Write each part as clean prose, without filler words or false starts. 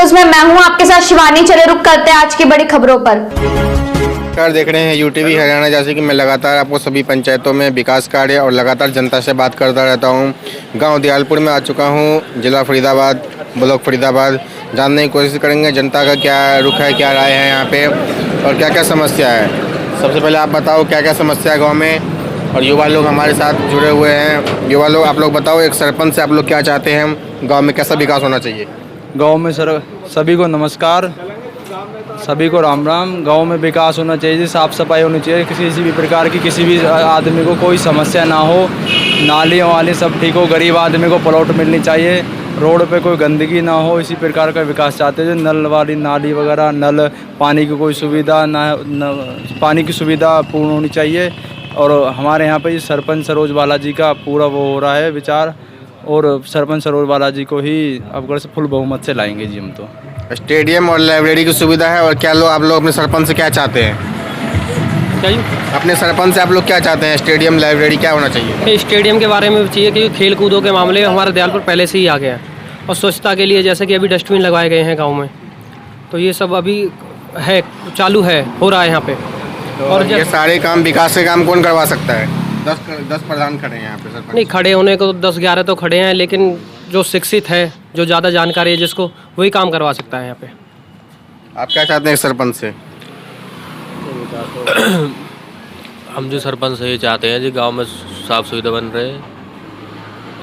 News में मैं हूं आपके साथ शिवानी। चले रुक करते हैं आज की बड़ी खबरों पर। देख रहे हैं यूटीवी हरियाणा। जैसे कि मैं लगातार आपको सभी पंचायतों में विकास कार्य और लगातार जनता से बात करता रहता हूं। गांव दयालपुर में आ चुका हूं, जिला फरीदाबाद, ब्लॉक फरीदाबाद। जानने की कोशिश करेंगे जनता का क्या रुख है, क्या राय है यहाँ पे और क्या क्या समस्या है। सबसे पहले आप बताओ क्या क्या समस्या है गाँव में, और युवा लोग हमारे साथ जुड़े हुए हैं। युवा लोग, आप लोग बताओ, एक सरपंच से आप लोग क्या चाहते हैं, गाँव में कैसा विकास होना चाहिए। गांव में सभी को नमस्कार, सभी को राम राम। गांव में विकास होना चाहिए, साफ़ सफाई होनी चाहिए, किसी भी प्रकार की किसी भी आदमी को कोई समस्या ना हो। नाली वाली सब ठीक हो, गरीब आदमी को प्लॉट मिलनी चाहिए, रोड पे कोई गंदगी ना हो। इसी प्रकार का विकास चाहते हैं। जो नल वाली नाली वगैरह, नल पानी की कोई सुविधा ना, पानी की सुविधा पूर्ण होनी चाहिए। और हमारे यहाँ पे सरपंच सरोज बालाजी का पूरा वो हो रहा है विचार, और सरपंच सरोज बालाजी को ही अवगढ़ से फुल बहुमत से लाएंगे जी हम तो। स्टेडियम और लाइब्रेरी की सुविधा है, और क्या लोग आप लोग अपने सरपंच से क्या चाहते हैं? क्या जी? अपने सरपंच से आप लोग क्या चाहते हैं? स्टेडियम, लाइब्रेरी क्या होना चाहिए? स्टेडियम के बारे में चाहिए कि खेल कूदों के मामले में हमारा दयालपुर पहले से ही आ गया है। और स्वच्छता के लिए जैसे कि अभी डस्टबिन लगाए गए हैं गांव में, तो ये सब अभी है, चालू है, हो रहा है यहाँ पे। तो और ये सारे काम, विकास के काम कौन करवा सकता है? 10 प्रधान खड़े हैं यहाँ पे सरपंच। नहीं, खड़े होने को 10-11 तो खड़े हैं, लेकिन जो शिक्षित है, जो ज़्यादा जानकारी है जिसको, वही काम करवा सकता है यहाँ पे। आप क्या चाहते हैं सरपंच से? हम जो सरपंच से ये चाहते हैं जी, गांव में साफ़ सुविधा बन रहे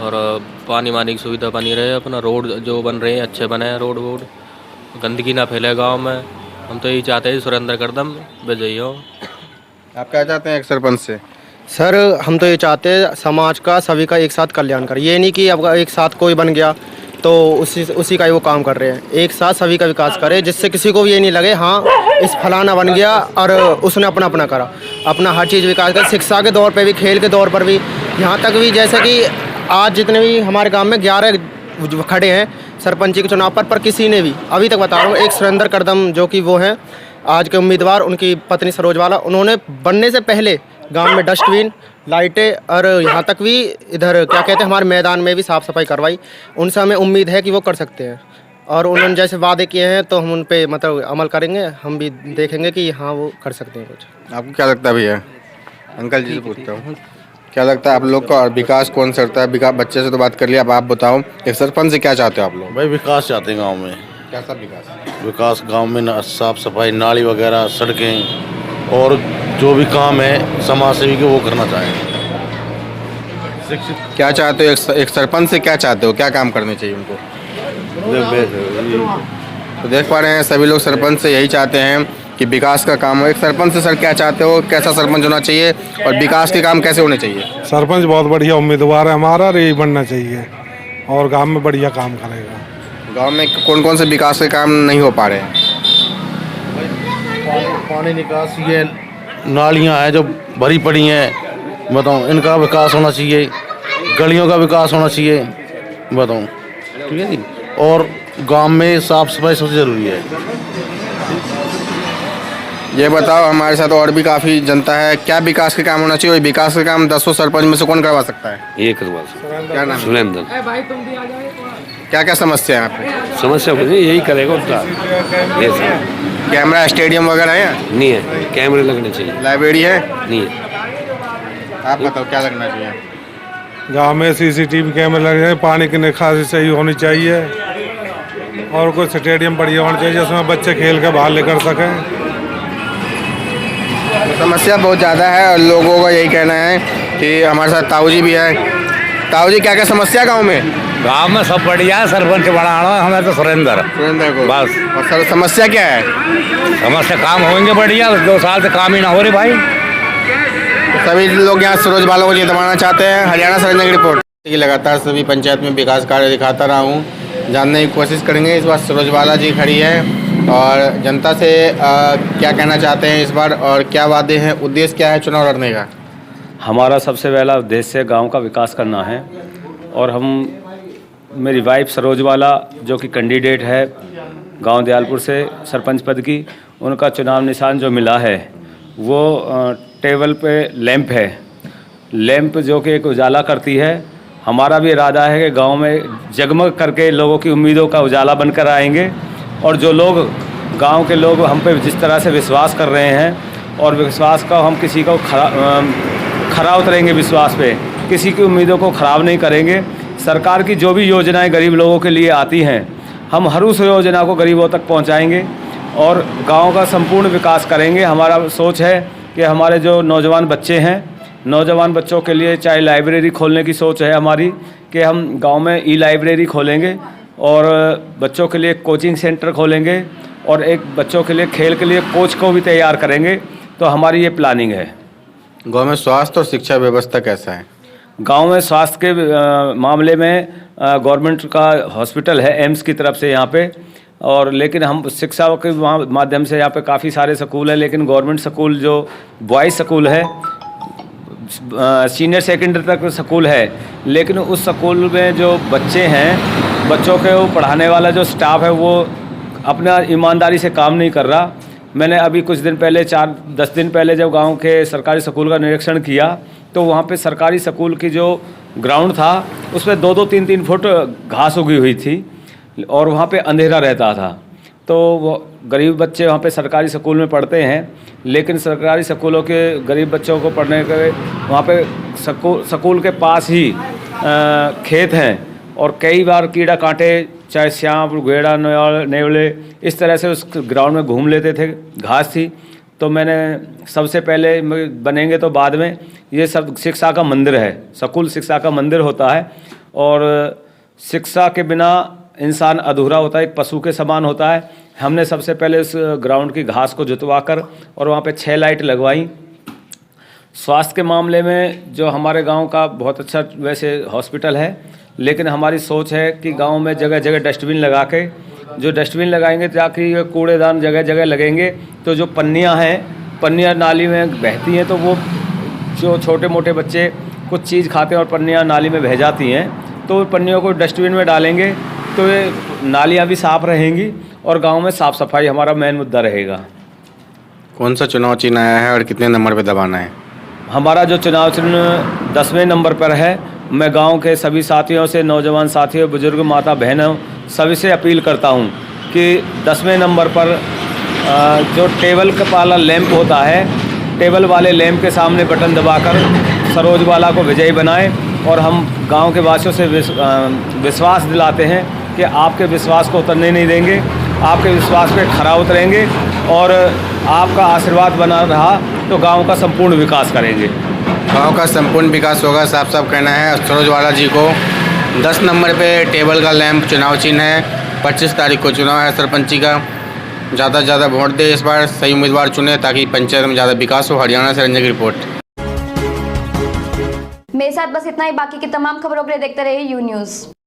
और पानी वानी की सुविधा बनी रहे, अपना रोड जो बन रहे हैं अच्छे बने, रोड वोड, गंदगी ना फैले गांव में। हम तो यही चाहते हैं सुरेंद्र करदम विजयी हो। आप क्या चाहते हैं एक सरपंच से? सर, हम तो ये चाहते हैं समाज का सभी का एक साथ कल्याण करें। ये नहीं कि अब एक साथ कोई बन गया तो उसी का ही वो काम कर रहे हैं। एक साथ सभी का विकास करें, जिससे किसी को भी ये नहीं लगे हाँ इस फलाना बन गया और उसने अपना अपना करा। अपना हर चीज़ विकास कर, शिक्षा के दौर पे भी, खेल के दौर पर भी, यहाँ तक भी जैसे कि आज जितने भी हमारे गाँव में 11 खड़े हैं सरपंची के चुनाव पर किसी ने भी अभी तक, बता रहा हूँ, एक सुरेंद्र करदम जो कि वो हैं आज के उम्मीदवार, उनकी पत्नी सरोज बाला, उन्होंने बनने से पहले गांव में डस्टबिन, लाइटें और यहाँ तक भी इधर क्या कहते हैं हमारे मैदान में भी साफ़ सफाई करवाई। उनसे हमें उम्मीद है कि वो कर सकते हैं, और उन्होंने जैसे वादे किए हैं तो हम उन पे मतलब अमल करेंगे। हम भी देखेंगे कि हाँ वो कर सकते हैं कुछ। आपको क्या लगता है भैया? अंकल जी से पूछता हूँ, क्या लगता है आप लोग का, और विकास कौन करता है? विकास, बच्चे से तो बात कर लिया, अब आप बताओ एक सरपंच से क्या चाहते हो आप लोग? भाई विकास चाहते हैं गांव में। कैसा विकास? विकास गांव में साफ सफाई, नाली वगैरह, सड़कें, और जो भी काम है समाज सेवी के वो करना चाहें। शिक्षित क्या चाहते हो एक सरपंच से, क्या चाहते हो, क्या काम करने चाहिए उनको? तो देख पा रहे हैं सभी लोग सरपंच से यही चाहते हैं कि विकास का काम हो। एक सरपंच से सर क्या चाहते हो, कैसा सरपंच होना चाहिए और विकास के काम कैसे होने चाहिए? सरपंच बहुत बढ़िया उम्मीदवार है हमारा, यही बनना चाहिए और गांव में बढ़िया काम करेगा। गांव में कौन कौन से विकास के काम नहीं हो पा रहे हैं? पानी निकास, ये नालियाँ हैं जो भरी पड़ी हैं, बताओ, इनका विकास होना चाहिए। गलियों का विकास होना चाहिए, बताओ, ठीक है जी। और गांव में साफ सफाई सबसे ज़रूरी है। ये बताओ, हमारे साथ और भी काफ़ी जनता है, क्या विकास के काम होना चाहिए? विकास के काम 10 सरपंच में से कौन करवा सकता है? ये करवा सकते। क्या नाम? सुरेंद्र। क्या क्या समस्या है यहाँ पे? समस्या कुछ नहीं, यही करेगा उसका। ये सब कैमरा, स्टेडियम वगैरह है? नहीं है, कैमरे लगने चाहिए। लाइब्रेरी है? नहीं है। आप बताओ क्या लगना चाहिए? गांव में CCTV कैमरे लगे हैं, पानी की निकासी सही होनी चाहिए, और कोई स्टेडियम बढ़िया होना चाहिए जिसमें बच्चे खेल के बाहर लेकर सकें। समस्या बहुत ज़्यादा है और लोगों का यही कहना है कि हमारे साथ ताऊ जी भी है। ताऊ जी, क्या क्या समस्या गाँव में? गांव में सब बढ़िया है, सरपंच बढ़ाना हमें तो सुरेंद्र को बस। और सर समस्या क्या है? समस्या काम होंगे बढ़िया, 2 साल से काम ही ना हो रही भाई। तो सभी लोग यहाँ सरोज बाला को जितवाना चाहते हैं। हरियाणा सरकार की रिपोर्ट। लगातार सभी पंचायत में विकास कार्य दिखाता रहा हूँ, जानने की कोशिश करेंगे। इस बार सरोज बाला जी खड़ी है और जनता से क्या कहना चाहते हैं इस बार, और क्या वादे हैं, उद्देश्य क्या है चुनाव लड़ने का? हमारा सबसे पहला उद्देश्य गांव का विकास करना है, और हम, मेरी वाइफ सरोज बाला जो कि कैंडिडेट है गांव दयालपुर से सरपंच पद की, उनका चुनाव निशान जो मिला है वो टेबल पे लैंप है। लैंप जो कि एक उजाला करती है। हमारा भी इरादा है कि गांव में जगमग करके लोगों की उम्मीदों का उजाला बनकर आएंगे। और जो लोग गांव के लोग हम पे जिस तरह से विश्वास कर रहे हैं और विश्वास का हम किसी को खरा उतरेंगे, विश्वास पे किसी की उम्मीदों को ख़राब नहीं करेंगे। सरकार की जो भी योजनाएं गरीब लोगों के लिए आती हैं, हम हर उस योजना को गरीबों तक पहुंचाएंगे और गांव का संपूर्ण विकास करेंगे। हमारा सोच है कि हमारे जो नौजवान बच्चे हैं, नौजवान बच्चों के लिए चाहे लाइब्रेरी खोलने की सोच है हमारी कि हम गांव में ई लाइब्रेरी खोलेंगे और बच्चों के लिए कोचिंग सेंटर खोलेंगे और एक बच्चों के लिए खेल के लिए कोच को भी तैयार करेंगे। तो हमारी ये प्लानिंग है। गांव में स्वास्थ्य और शिक्षा व्यवस्था कैसा है? गांव में स्वास्थ्य के मामले में गवर्नमेंट का हॉस्पिटल है एम्स की तरफ से यहाँ पे, और लेकिन हम शिक्षा के माध्यम से यहाँ पे काफ़ी सारे स्कूल है, लेकिन गवर्नमेंट स्कूल जो बॉयज़ स्कूल है, सीनियर सेकेंडरी तक स्कूल है, लेकिन उस स्कूल में जो बच्चे हैं, बच्चों के वो पढ़ाने वाला जो स्टाफ है वो अपना ईमानदारी से काम नहीं कर रहा। मैंने अभी कुछ दिन पहले 4-10 दिन पहले जब गांव के सरकारी स्कूल का निरीक्षण किया तो वहाँ पे सरकारी स्कूल की जो ग्राउंड था उसमें 2-2, 3-3 फुट घास उगी हुई थी और वहाँ पे अंधेरा रहता था। तो वो गरीब बच्चे वहाँ पे सरकारी स्कूल में पढ़ते हैं, लेकिन सरकारी स्कूलों के गरीब बच्चों को पढ़ने के वहाँ पे स्कूल के पास ही खेत हैं और कई बार कीड़ा कांटे, चाहे सांप, घेड़ा, नेवले, इस तरह से उस ग्राउंड में घूम लेते थे, घास थी। तो मैंने सबसे पहले बनेंगे तो बाद में, ये सब शिक्षा का मंदिर है, स्कूल शिक्षा का मंदिर होता है और शिक्षा के बिना इंसान अधूरा होता है, एक पशु के समान होता है। हमने सबसे पहले उस ग्राउंड की घास को जुतवा कर और वहाँ पे 6 लाइट लगवाई। स्वास्थ्य के मामले में जो हमारे गांव का बहुत अच्छा वैसे हॉस्पिटल है, लेकिन हमारी सोच है कि गांव में जगह जगह डस्टबिन लगा के, जो डस्टबिन लगाएंगे ताकि ये कूड़ेदान जगह जगह लगेंगे तो जो पन्नियां हैं, पन्नियां नाली में बहती हैं तो वो जो छोटे मोटे बच्चे कुछ चीज़ खाते हैं और पन्नियां नाली में बह जाती हैं, तो पन्नियों को डस्टबिन में डालेंगे तो ये नालियाँ भी साफ़ रहेंगी और गाँव में साफ़ सफाई हमारा मेन मुद्दा रहेगा। कौन सा चुनाव चिन्ह आया है और कितने नंबर पर दबाना है? हमारा जो चुनाव चिन्ह 10वें नंबर पर है। मैं गांव के सभी साथियों से, नौजवान साथियों, बुजुर्ग, माता बहनों, सभी से अपील करता हूं कि 10वें नंबर पर जो टेबल का वाला लैंप होता है, टेबल वाले लैंप के सामने बटन दबाकर सरोजवाला को विजयी बनाएं और हम गांव के वासियों से विश्वास दिलाते हैं कि आपके विश्वास को उतरने नहीं देंगे, आपके विश्वास पे खरा उतरेंगे और आपका आशीर्वाद बना रहा तो गांव का संपूर्ण विकास करेंगे। गांव का संपूर्ण विकास होगा, साफ साफ कहना है सरोजवाला जी को। 10 नंबर पे टेबल का लैंप चुनाव चिन्ह है। 25 तारीख को चुनाव है सरपंची का। ज़्यादा से ज़्यादा वोट दे, इस बार सही उम्मीदवार चुने ताकि पंचायत में ज़्यादा विकास हो। हरियाणा से रंजन की रिपोर्ट। मेरे साथ बस इतना ही। बाकी की तमाम खबरों के लिए देखते रहिए यू न्यूज़।